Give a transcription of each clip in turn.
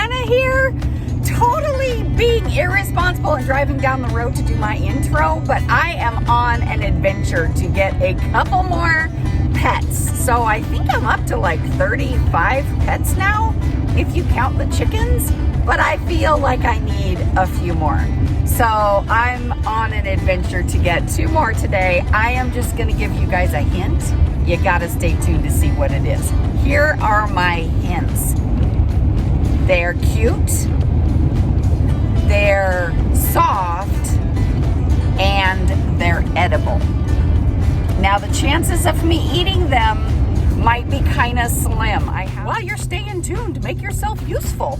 Hannah here, totally being irresponsible and driving down the road to do my intro, but I am on an adventure to get a couple more pets. So I think I'm up to like 35 pets now, if you count the chickens, but I feel like I need a few more. So I'm on an adventure to get 2 more today. I am just gonna give you guys a hint. You gotta stay tuned to see what it is. Here are my hints. They're cute, they're soft, and they're edible. Now the chances of me eating them might be kind of slim. While you're staying tuned, make yourself useful.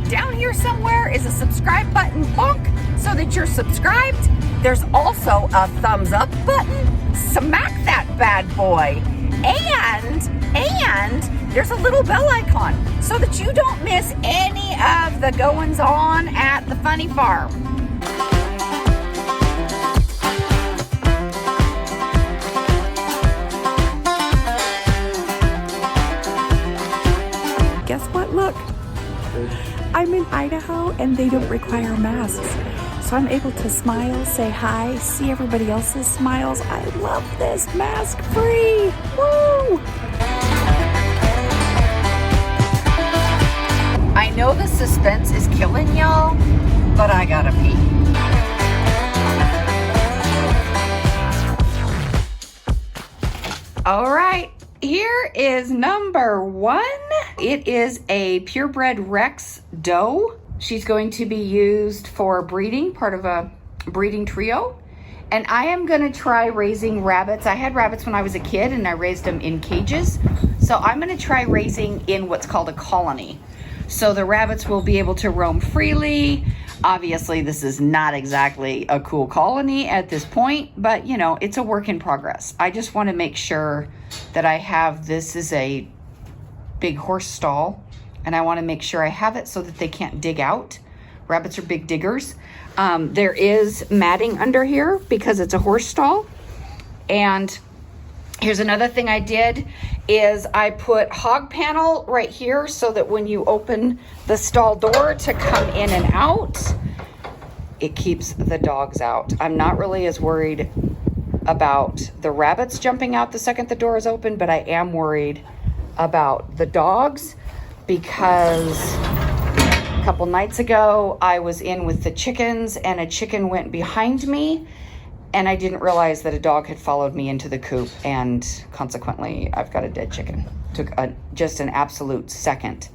Down here somewhere is a subscribe button, bonk, so that you're subscribed. There's also a thumbs up button. Smack that bad boy. And there's a little bell icon so that you don't miss any of the goings on at the funny farm. Guess what? Look, I'm in Idaho and they don't require masks. So I'm able to smile, say hi, see everybody else's smiles. I love this, mask free. Woo! I know the suspense is killing y'all, but I gotta pee. All right, here is number 1. It is a purebred Rex doe. She's going to be used for breeding, part of a breeding trio. And I am gonna try raising rabbits. I had rabbits when I was a kid and I raised them in cages. So I'm gonna try raising in what's called a colony. So the rabbits will be able to roam freely. Obviously, this is not exactly a cool colony at this point, but you know, it's a work in progress. I just wanna make sure that I have, this is a big horse stall, and I wanna make sure I have it so that they can't dig out. Rabbits are big diggers. There is matting under here because it's a horse stall. And here's another thing I did is I put hog panel right here so that when you open the stall door to come in and out, it keeps the dogs out. I'm not really as worried about the rabbits jumping out the second the door is open, but I am worried about the dogs because a couple nights ago I was in with the chickens and a chicken went behind me and I didn't realize that a dog had followed me into the coop, and consequently I've got a dead chicken. Took just an absolute second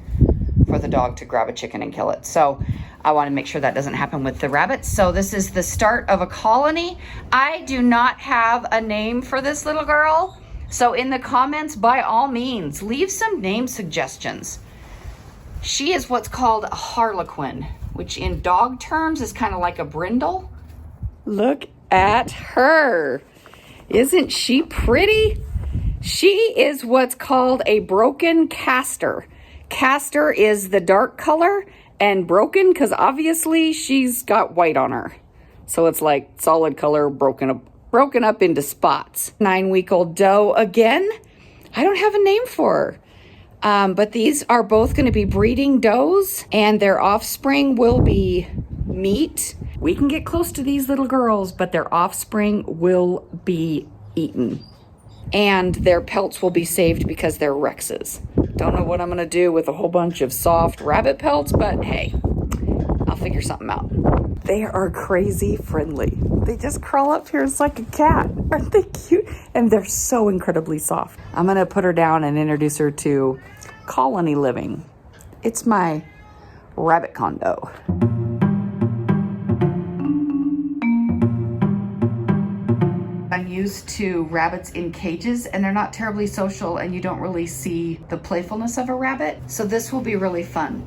for the dog to grab a chicken and kill it. So I want to make sure that doesn't happen with the rabbits. So this is the start of a colony. I do not have a name for this little girl. So in the comments, by all means, leave some name suggestions. She is what's called a harlequin, which in dog terms is kind of like a brindle. Look at her. Isn't she pretty? She is what's called a broken castor. Castor is the dark color, and broken because obviously she's got white on her. So it's like solid color broken up into spots. 9-week-old doe again. I don't have a name for her. But these are both going to be breeding does, and their offspring will be meat. We can get close to these little girls, but their offspring will be eaten. And their pelts will be saved because they're Rexes. Don't know what I'm going to do with a whole bunch of soft rabbit pelts, but hey, I'll figure something out. They are crazy friendly. They just crawl up here. It's like a cat. Aren't they cute? And they're so incredibly soft. I'm going to put her down and introduce her to colony living. It's my rabbit condo. I'm used to rabbits in cages and they're not terribly social and you don't really see the playfulness of a rabbit. So this will be really fun.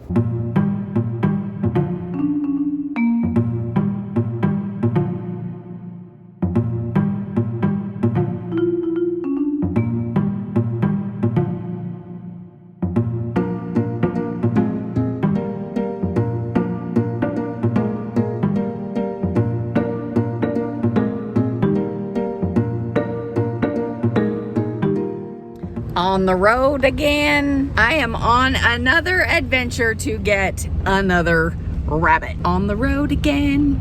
On on the road again. I am on another adventure to get another rabbit. On the road again.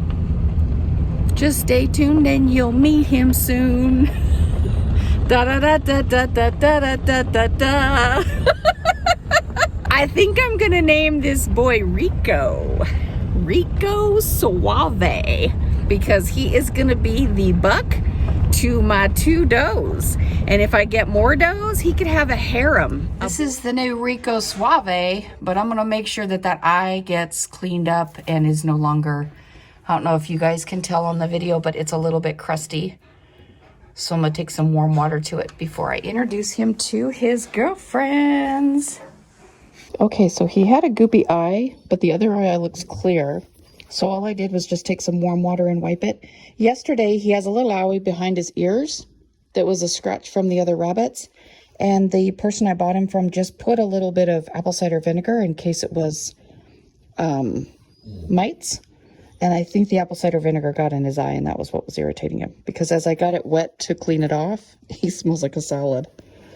Just stay tuned and you'll meet him soon. Da da da da da da da da da da. I think I'm gonna name this boy Rico. Rico Suave. Because he is gonna be the buck to my 2 does. And if I get more does, he could have a harem. This is the new Rico Suave, but I'm gonna make sure that that eye gets cleaned up and is no longer, I don't know if you guys can tell on the video, but it's a little bit crusty. So I'm gonna take some warm water to it before I introduce him to his girlfriends. Okay, so he had a goopy eye, but the other eye looks clear. So all I did was just take some warm water and wipe it. Yesterday, he has a little owie behind his ears that was a scratch from the other rabbits. And the person I bought him from just put a little bit of apple cider vinegar in case it was mites. And I think the apple cider vinegar got in his eye, and that was what was irritating him. Because as I got it wet to clean it off, he smells like a salad.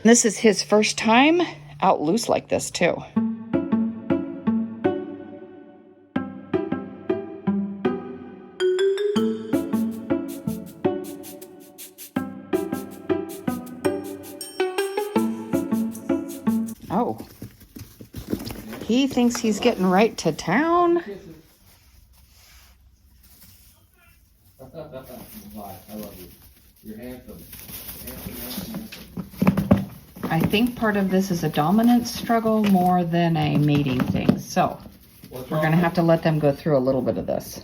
This is his first time out loose like this, too. Oh, he thinks he's getting right to town. I love you. You're handsome. I think part of this is a dominance struggle more than a mating thing. So we're going to have to let them go through a little bit of this.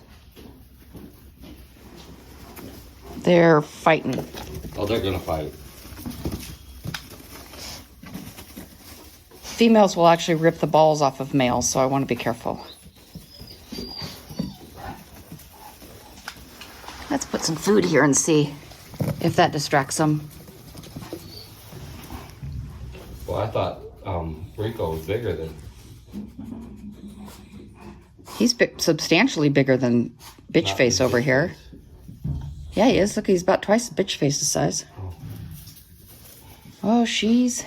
They're fighting. Oh, they're going to fight. Females will actually rip the balls off of males, so I want to be careful. Let's put some food here and see if that distracts them. Well, I thought Rico was bigger than... He's substantially bigger than Bitch Face over here. Yeah, he is. Look, he's about twice Bitch Face's size. Oh, she's...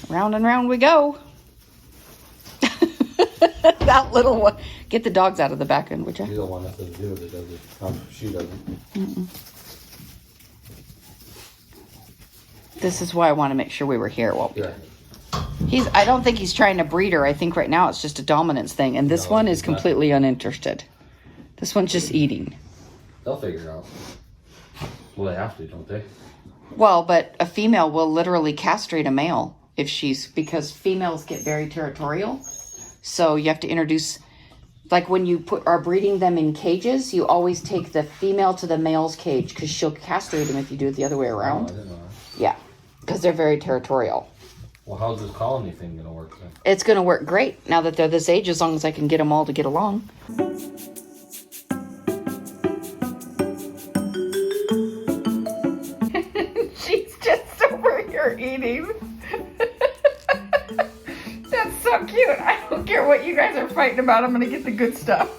Round and round we go. That little one. Get the dogs out of the back end, would you? You don't want nothing to do with it, does it? She doesn't. Mm-mm. This is why I want to make sure we were here. Well, Yeah. I don't think he's trying to breed her. I think right now it's just a dominance thing. And this one is completely uninterested. This one's just eating. They'll figure it out. Well, they have to, don't they? Well, but a female will literally castrate a male if because females get very territorial. So you have to introduce, like when you are breeding them in cages, you always take the female to the male's cage because she'll castrate them if you do it the other way around. Oh, I didn't know that. Yeah, because they're very territorial. Well, how's this colony thing going to work then? It's going to work great now that they're this age, as long as I can get them all to get along. She's just over here eating. That's so cute. I don't care what you guys are fighting about. I'm going to get the good stuff.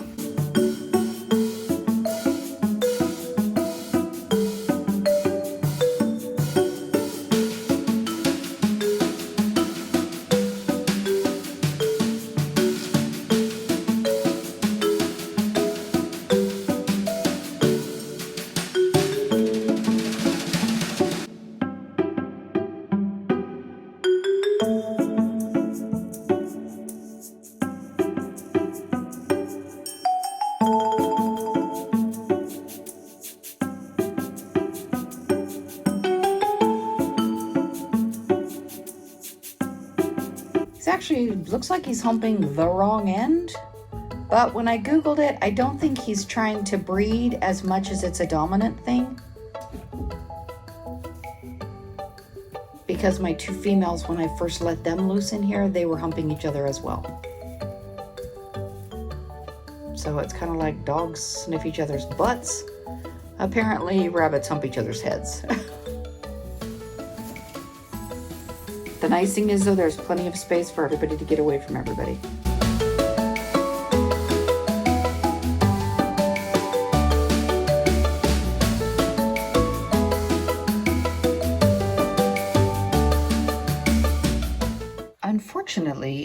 Actually looks like he's humping the wrong end, but when I googled it, I don't think he's trying to breed as much as it's a dominant thing, because my 2 females, when I first let them loose in here, they were humping each other as well. So it's kind of like dogs sniff each other's butts. Apparently rabbits hump each other's heads. The nice thing is, though, there's plenty of space for everybody to get away from everybody.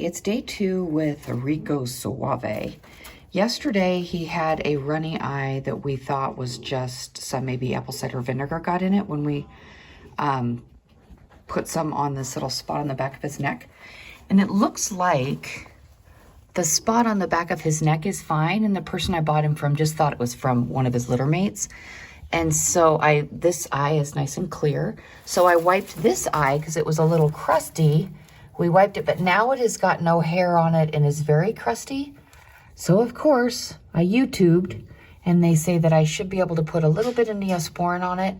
it's day 2 with Rico Suave. Yesterday he had a runny eye that we thought was just some maybe apple cider vinegar got in it when we put some on this little spot on the back of his neck. And it looks like the spot on the back of his neck is fine, and the person I bought him from just thought it was from one of his litter mates. And so this eye is nice and clear. So I wiped this eye because it was a little crusty. We wiped it, but now it has got no hair on it and is very crusty. So of course, I YouTubed, and they say that I should be able to put a little bit of Neosporin on it.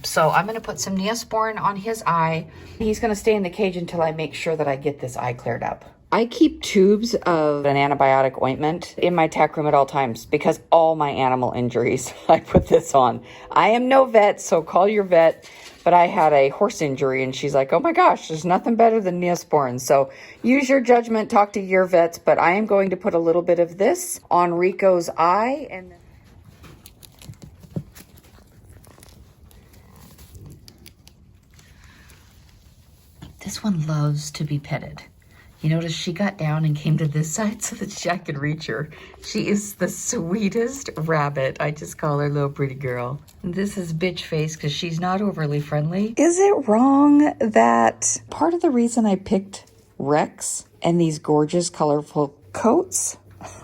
So I'm gonna put some Neosporin on his eye. He's gonna stay in the cage until I make sure that I get this eye cleared up. I keep tubes of an antibiotic ointment in my tack room at all times because all my animal injuries, I put this on. I am no vet, so call your vet. But I had a horse injury, and she's like, oh my gosh, there's nothing better than Neosporin. So use your judgment, talk to your vets, but I am going to put a little bit of this on Rico's eye. And this one loves to be petted. You notice she got down and came to this side so that I could reach her. She is the sweetest rabbit. I just call her little pretty girl. And this is bitch face because she's not overly friendly. Is it wrong that part of the reason I picked Rex and these gorgeous colorful coats?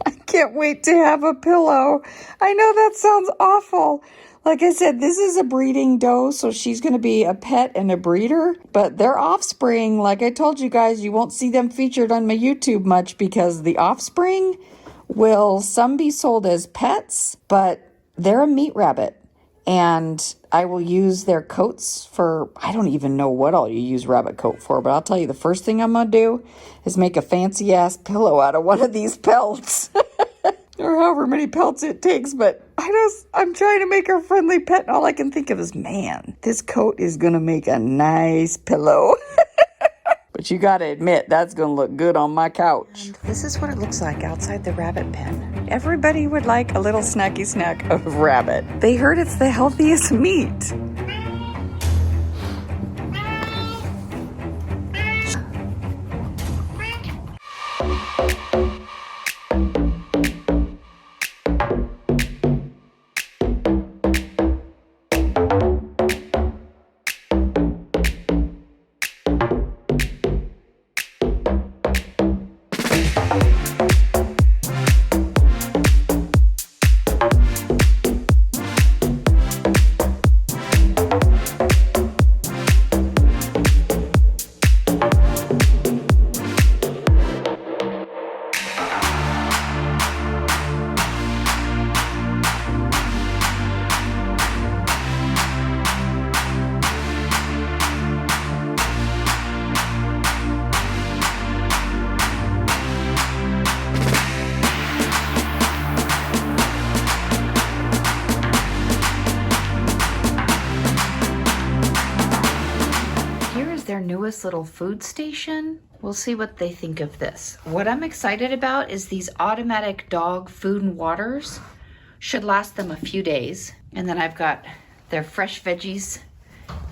I can't wait to have a pillow. I know that sounds awful. Like I said, this is a breeding doe, so she's going to be a pet and a breeder. But their offspring, like I told you guys, you won't see them featured on my YouTube much because the offspring will some be sold as pets, but they're a meat rabbit. And I will use their coats for, I don't even know what all you use rabbit coat for, but I'll tell you the first thing I'm going to do is make a fancy ass pillow out of one of these pelts. Or however many pelts it takes, but I'm trying to make her a friendly pet, and all I can think of is, man, this coat is gonna make a nice pillow. But you gotta admit, that's gonna look good on my couch. And this is what it looks like outside the rabbit pen. Everybody would like a little snacky snack of rabbit. They heard it's the healthiest meat. Their newest little food station. We'll see what they think of this. What I'm excited about is these automatic dog food and waters. Should last them a few days. And then I've got their fresh veggies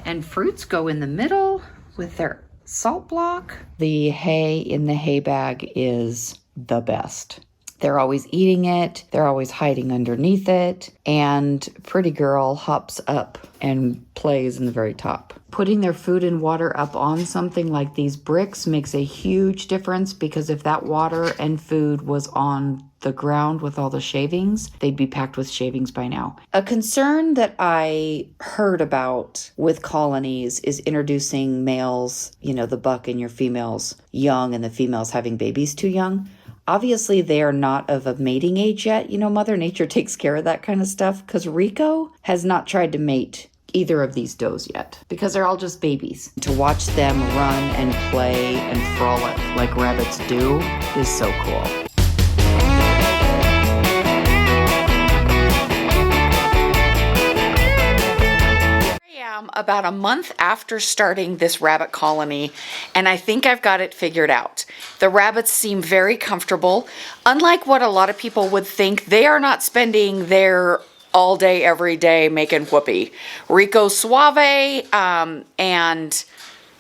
and fruits go in the middle with their salt block. The hay in the hay bag is the best. They're always eating it. They're always hiding underneath it. And pretty girl hops up and plays in the very top. Putting their food and water up on something like these bricks makes a huge difference because if that water and food was on the ground with all the shavings, they'd be packed with shavings by now. A concern that I heard about with colonies is introducing males, the buck and your females young and the females having babies too young. Obviously, they are not of a mating age yet. Mother Nature takes care of that kind of stuff because Rico has not tried to mate either of these does yet because they're all just babies. To watch them run and play and frolic like rabbits do is so cool. About a month after starting this rabbit colony, and I think I've got it figured out. The rabbits seem very comfortable. Unlike what a lot of people would think, they are not spending their all day, every day making whoopee. Rico Suave and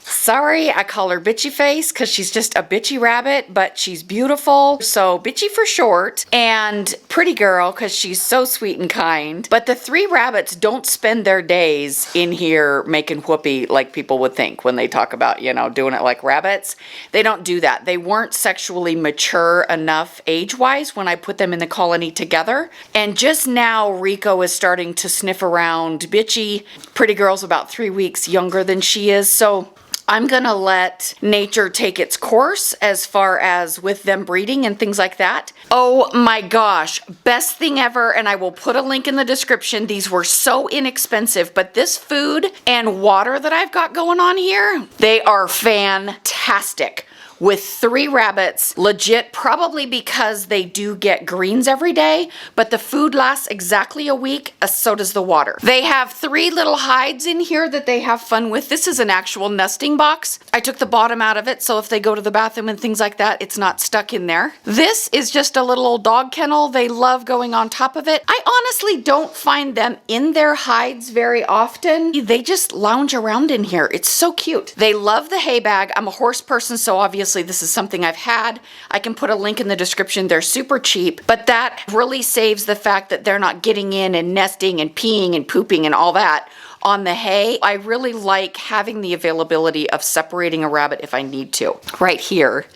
Sorry, I call her Bitchy Face because she's just a bitchy rabbit, but she's beautiful. So Bitchy for short, and Pretty Girl because she's so sweet and kind. But the 3 rabbits don't spend their days in here making whoopee like people would think when they talk about, you know, doing it like rabbits. They don't do that. They weren't sexually mature enough age-wise when I put them in the colony together. And just now, Rico is starting to sniff around Bitchy. Pretty Girl's about 3 weeks younger than she is, so I'm gonna let nature take its course as far as with them breeding and things like that. Oh my gosh, best thing ever, and I will put a link in the description. These were so inexpensive, but this food and water that I've got going on here, they are fantastic. With 3 rabbits, legit, probably because they do get greens every day, but the food lasts exactly a week, so does the water. They have 3 little hides in here that they have fun with. This is an actual nesting box. I took the bottom out of it, so if they go to the bathroom and things like that, it's not stuck in there. This is just a little old dog kennel. They love going on top of it. I honestly don't find them in their hides very often. They just lounge around in here. It's so cute. They love the hay bag. I'm a horse person, so obviously this is something I've had. I can put a link in the description. They're super cheap, but that really saves the fact that they're not getting in and nesting and peeing and pooping and all that on the hay. I really like having the availability of separating a rabbit if I need to. Right here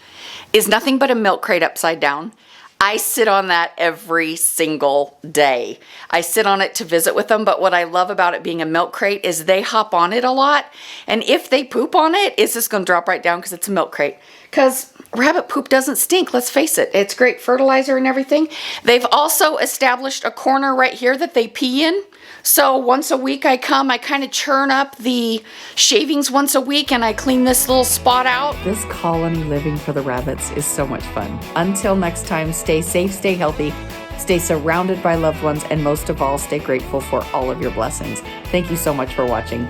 is nothing but a milk crate upside down. I sit on that every single day. I sit on it to visit with them, but what I love about it being a milk crate is they hop on it a lot, and if they poop on it, it's just gonna drop right down because it's a milk crate. Because rabbit poop doesn't stink, let's face it. It's great fertilizer and everything. They've also established a corner right here that they pee in. So once a week I come, I kind of churn up the shavings once a week and I clean this little spot out. This colony living for the rabbits is so much fun. Until next time, stay safe, stay healthy, stay surrounded by loved ones, and most of all, stay grateful for all of your blessings. Thank you so much for watching.